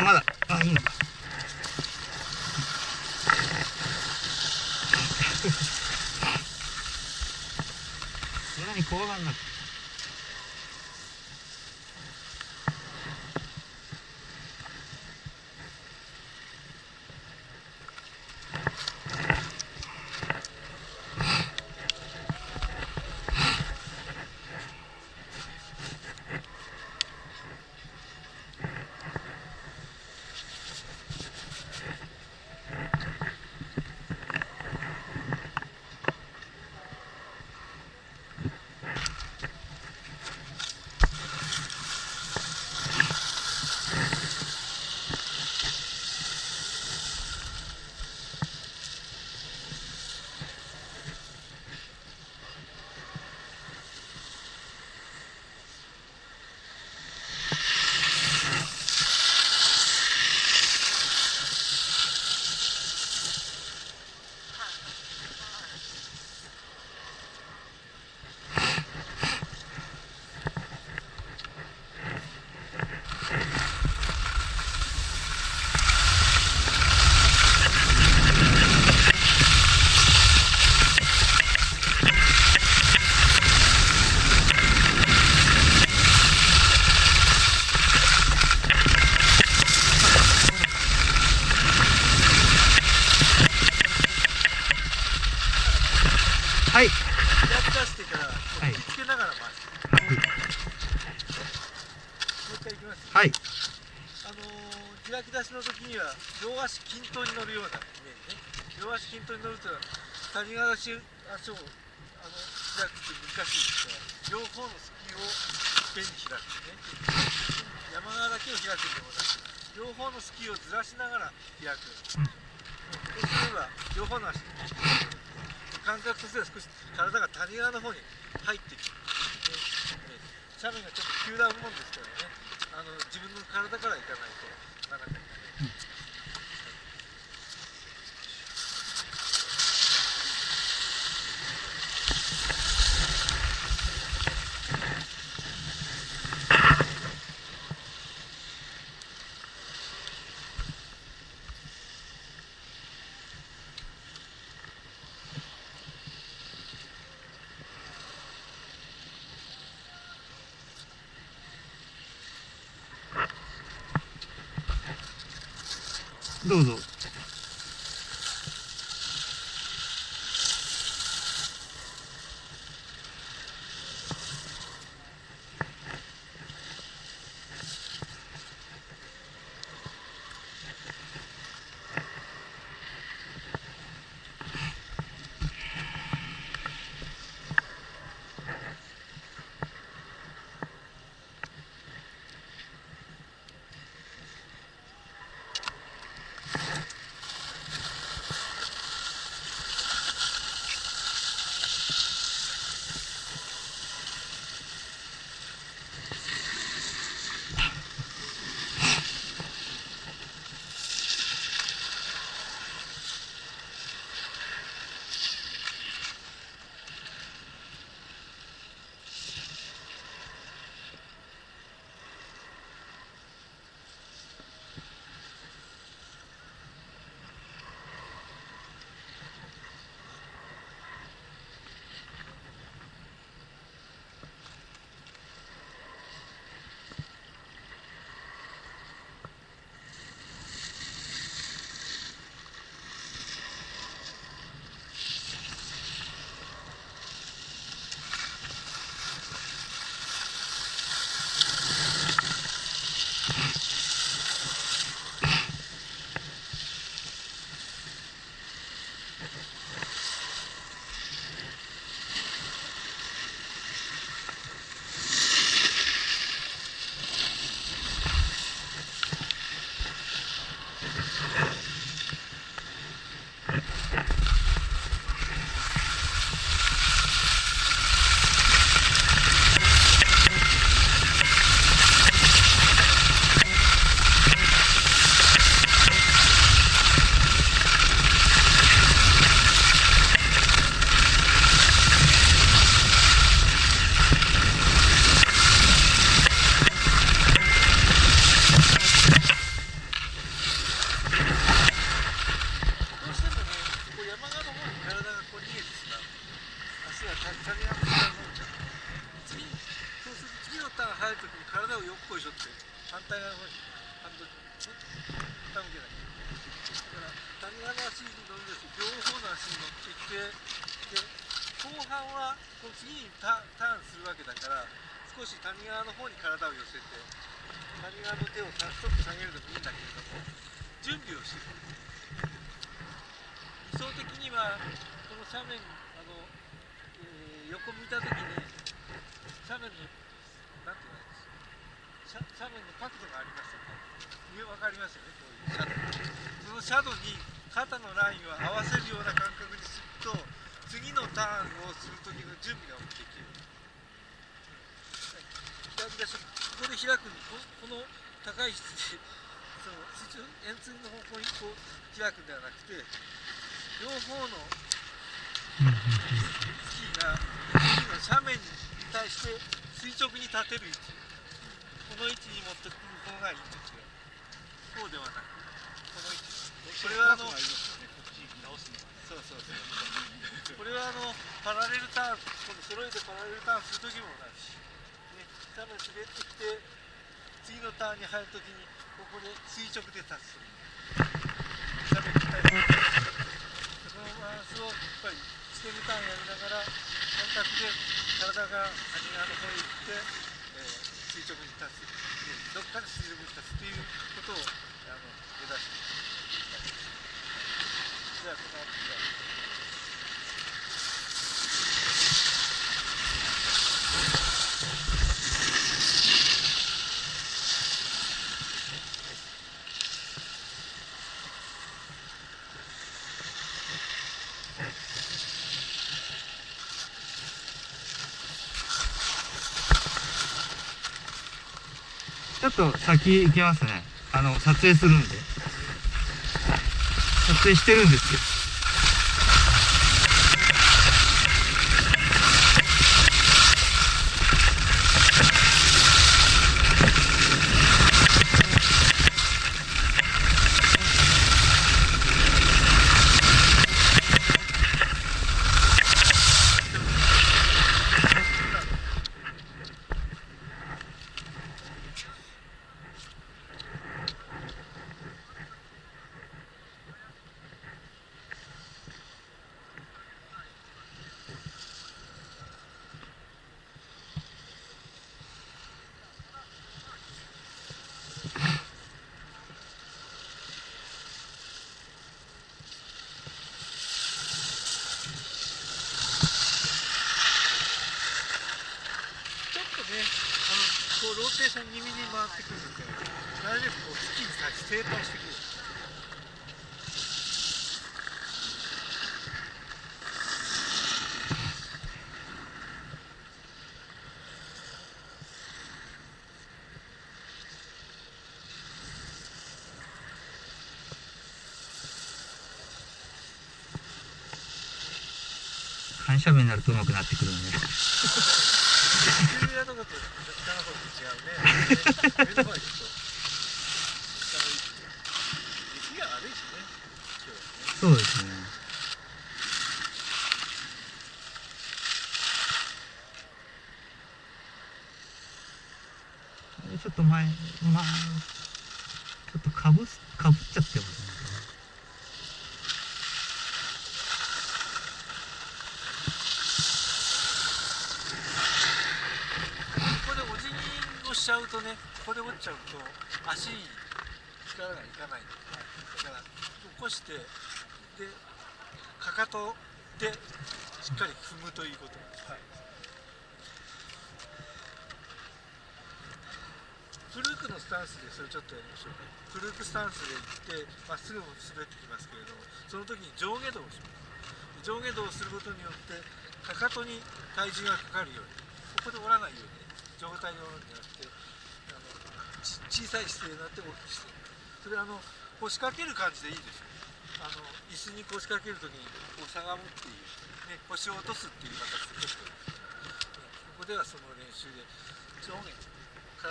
あ、まだ、あ、いいのか。そんなに怖がんなくて。はい。開き出してから引きつけながら回す。もう一回いきます。はい。開き出しの時には両足均等に乗るようなイメージね。両足均等に乗ると谷川足を開くって難しいですから、両方のスキーをいっぺんに開くね。山側だけを開くんでもなく、両方のスキーをずらしながら開く。そうすれば両方の足感覚としては少し体が谷側の方に入ってきて、斜面がちょっと急なもんですからね、自分の体から行かないとなかなかいかない。どうぞ。入るときに体をよっこいしょって反対側の方にハンドル傾けない。だから谷側の足に乗るんですよ。両方の足に乗ってきて、で後半はこの次にターンするわけだから、少し谷側の方に体を寄せて、谷側の手をちょっと下げるでもいいんだけれども、準備をしていく。理想的にはこの斜面横向いた時に斜面のなんていうの斜面の角度がありますよね。上分かりますよね、こういうシャドウ。そのシャドウに肩のラインを合わせるような感覚にすると、次のターンをする時の準備ができる。左足ここで開くんで、この高い質で円錐の方向にこう開くんではなくて、両方のスキーが斜面に対して垂直に立てる位置、この位置に持ってくる方がいいんですよ。こうではなく、この位置。これはこれはパラレルターン、この揃えてパラレルターンするときも同じ。ね、斜面滑ってきて、次のターンに入るときに、ここで垂直でタッチする。斜面に対してそのバランスをやっぱりステムターンやりながら、感覚で体が谷側の方へ行って、垂直に立つ、どっかで垂直に立つということを目指しています。じゃあ、この後ちょっと先行きますね。撮影するんで。撮影してるんですよ。こうローテーション気味に回ってくるので、なるべくこうスキーに対して正対してくる。反射面になると上手くなってくるんで。とかと下の方と違うね。上の方はちょっと下の位置で。雪が悪いしね。今日はね。そうですね。ちょっと前、ちょっとかぶっちゃってますね。しちゃうとね、ここで折っちゃうと足に力がいかない。だから起こしてでかかとでしっかり踏むということ。はい、フルークのスタンスでそれちょっとやりましょうか。フルークスタンスでいってまっすぐ滑ってきますけれども、その時に上下動をします。上下動をすることによってかかとに体重がかかるように、ここで折らないように、上体で折るんじゃなくて小さい姿勢になって大きくして、それ腰掛ける感じでいいですよ。椅子に腰掛けるときにこうしゃがむっていう、ね、腰を落とすっていう形で結構です。ここではその練習で上下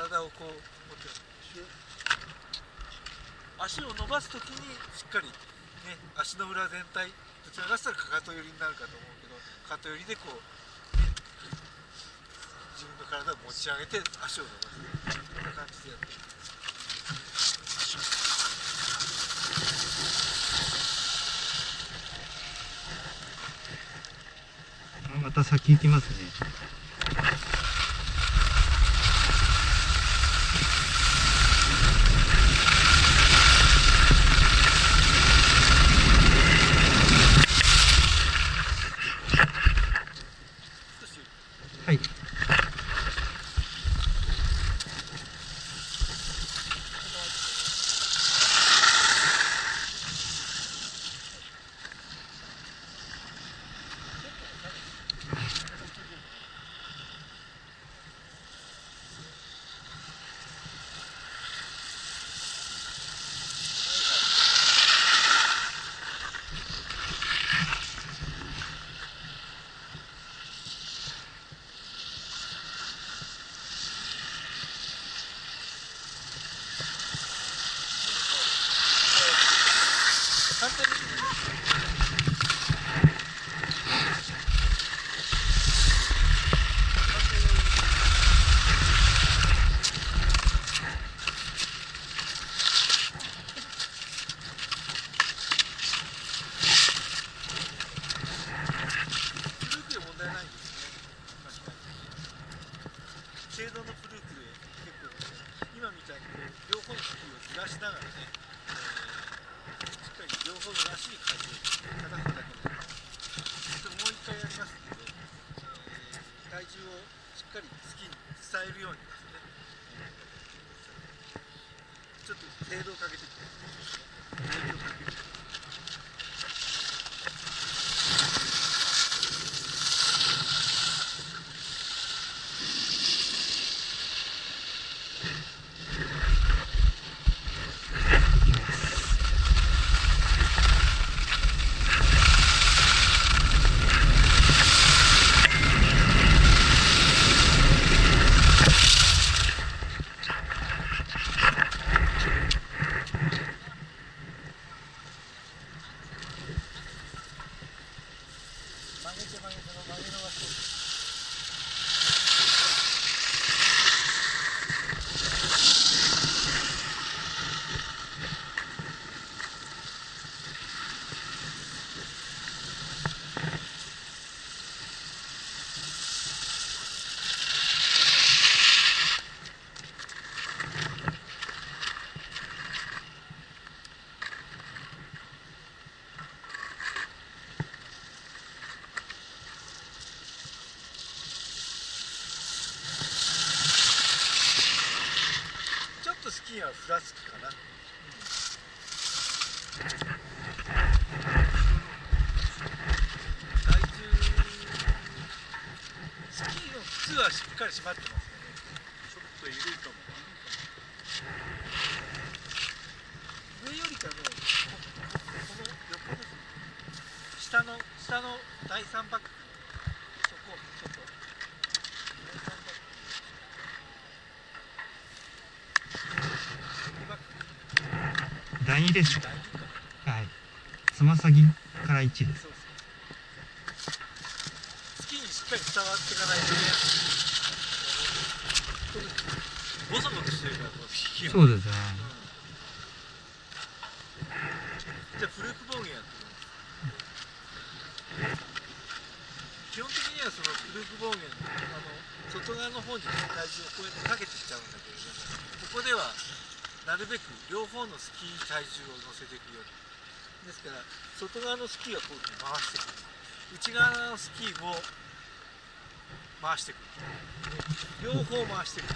体をこう持ってで足を伸ばすときにしっかり、ね、足の裏全体、どちらかしたらかかと寄りになるかと思うけど、かかと寄りでこう、ね、し自分の体を持ち上げて足を伸ばす、こんな感じでやってます。また先行きますね。はい。簡単にフルークで問題ないんですね。確かにシェードのフルークで結構ですね、今みたいにこう両方のスキーをずらしながらね、しっかり両方のらしい感じで片方だけでもう一回やりますので、体重をしっかりスキーに伝えるようにですね、ちょっと程度をかけていきます。影響をかける。スキーはふらつくかな。体重、スキーの靴はしっかり締まってますよね。ちょっと緩いかも。上よりかね、この横ですね。下の第3バック、そこちょっと第3バック。第2です。はい。つま先から1です。そうスキーにしっかり伝わっていかないとね、ボソボソしてるからスキーは。そうですね。じゃあフルークボーゲンやってみます。基本的にはそのフルークボーゲン外側の方に体重をこうやってかけてきちゃうんだけれども、ここではなるべく両方のスキーに体重を乗せていくように。ですから外側のスキーはこういうふうに回していく、内側のスキーも回していく、両方回していく。